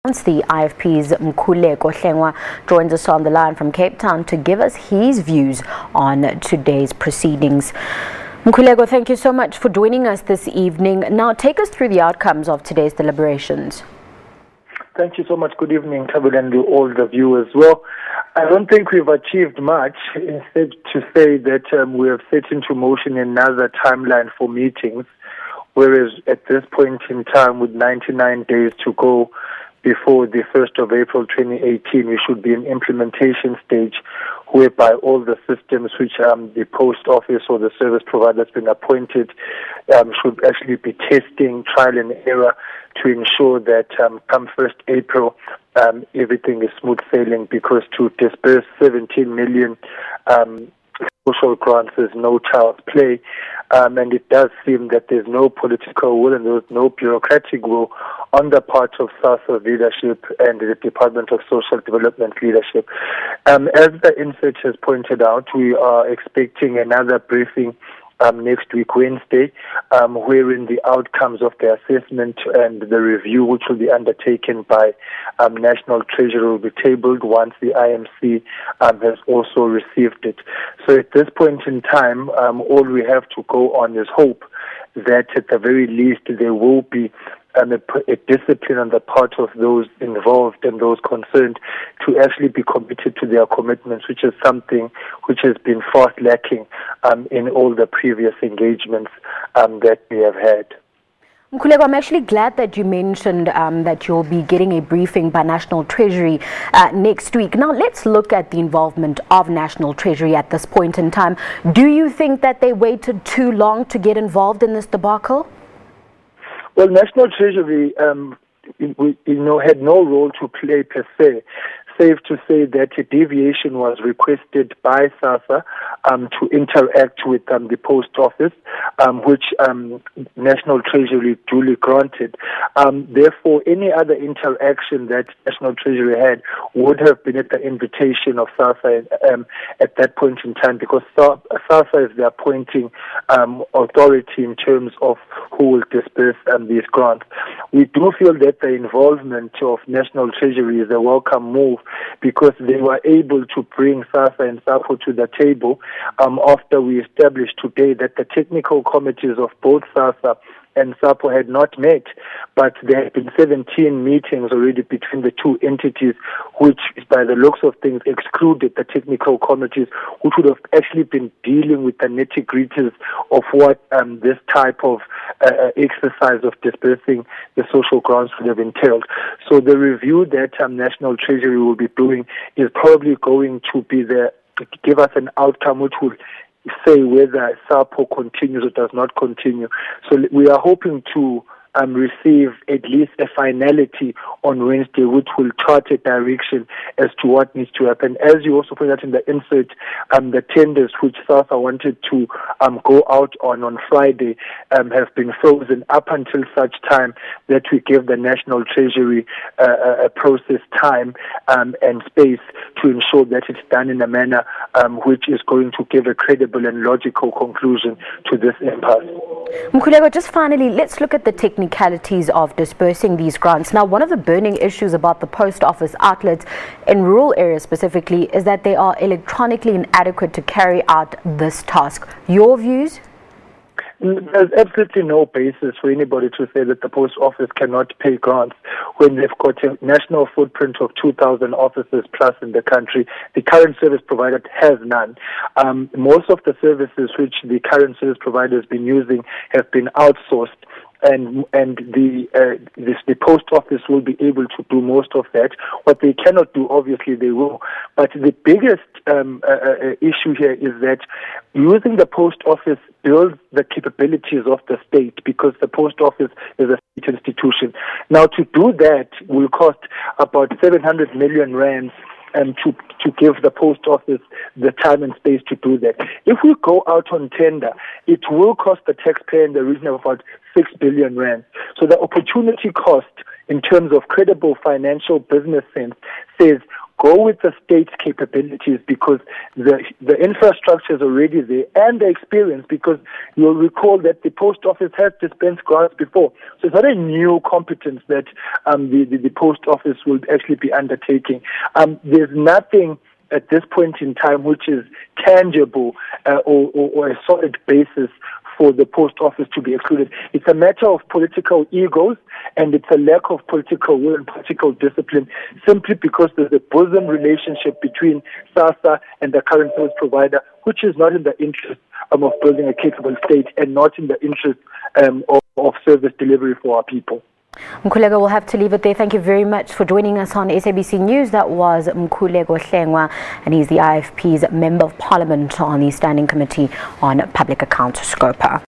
The IFP's Hlengwa joins us on the line from Cape Town to give us his views on today's proceedings. Mkhuleko, thank you so much for joining us this evening. Now, take us through the outcomes of today's deliberations. Thank you so much. Good evening, Tabitha, and to all the viewers. Well, I don't think we've achieved much. Instead, to say that we have set into motion another timeline for meetings, whereas at this point in time, with 99 days to go before the 1st of April 2018, we should be in implementation stage, whereby all the systems which the post office or the service provider has been appointed should actually be testing trial and error to ensure that come 1st April, everything is smooth sailing, because to disburse 17 million social grants is no child's play, and it does seem that there's no political will and there's no bureaucratic will on the part of SASSA leadership and the Department of Social Development leadership. As the insert has pointed out, we are expecting another briefing next week, Wednesday, wherein the outcomes of the assessment and the review, which will be undertaken by National Treasury, will be tabled once the IMC has also received it. So at this point in time, all we have to go on is hope that at the very least there will be a discipline on the part of those involved and those concerned to actually be committed to their commitments, which is something which has been fast lacking in all the previous engagements that we have had. Mkhuleko, I'm actually glad that you mentioned that you'll be getting a briefing by National Treasury next week. Now, let's look at the involvement of National Treasury at this point in time. Do you think that they waited too long to get involved in this debacle? Well, National Treasury, had no role to play per se. Safe to say that a deviation was requested by SASSA to interact with the post office, which National Treasury duly granted. Therefore, any other interaction that National Treasury had would have been at the invitation of SASSA at that point in time, because SASSA is the appointing authority in terms of who will disburse these grants. We do feel that the involvement of National Treasury is a welcome move, because they were able to bring SASSA and SAPO to the table after we established today that the technical committees of both SASSA and SAPO had not met, but there have been 17 meetings already between the two entities, which, by the looks of things, excluded the technical committees, which would have actually been dealing with the nitty-gritties of what this type of exercise of disbursing the social grants would have entailed. So the review that National Treasury will be doing is probably going to be give us an outcome which will say whether SAPO continues or does not continue. So we are hoping to receive at least a finality on Wednesday, which will chart a direction as to what needs to happen. As you also pointed out in the insert, the tenders which SASSA wanted to go out on Friday have been frozen up until such time that we give the National Treasury a process time and space to ensure that it's done in a manner which is going to give a credible and logical conclusion to this impasse. Mkhuleko, just finally, let's look at the technicalities of disbursing these grants. Now, one of the burning issues about the post office outlets in rural areas specifically is that they are electronically inadequate to carry out this task. Your views? There's absolutely no basis for anybody to say that the post office cannot pay grants when they've got a national footprint of 2,000 offices plus in the country. The current service provider has none. Most of the services which the current service provider has been using have been outsourced, and the post office will be able to do most of that. What they cannot do, obviously, they will. But the biggest issue here is that using the post office builds the capabilities of the state, because the post office is a state institution. Now, to do that will cost about 700 million rands to give the post office the time and space to do that. If we go out on tender, it will cost the taxpayer in the region of about 6 billion rand. So the opportunity cost in terms of credible financial business sense says go with the state's capabilities, because the infrastructure is already there, and the experience, because you'll recall that the post office has dispensed grants before. So it's not a new competence that the post office will actually be undertaking. There's nothing at this point in time which is tangible or a solid basis for the post office to be excluded. It's a matter of political egos, and it's a lack of political will and political discipline, simply because there's a bosom relationship between SASSA and the current service provider, which is not in the interest of building a capable state, and not in the interest of service delivery for our people. Mkhuleko, we'll have to leave it there. Thank you very much for joining us on SABC News. That was Mkhuleko Hlengwa, and he's the IFP's Member of Parliament on the Standing Committee on Public Accounts, SCOPA.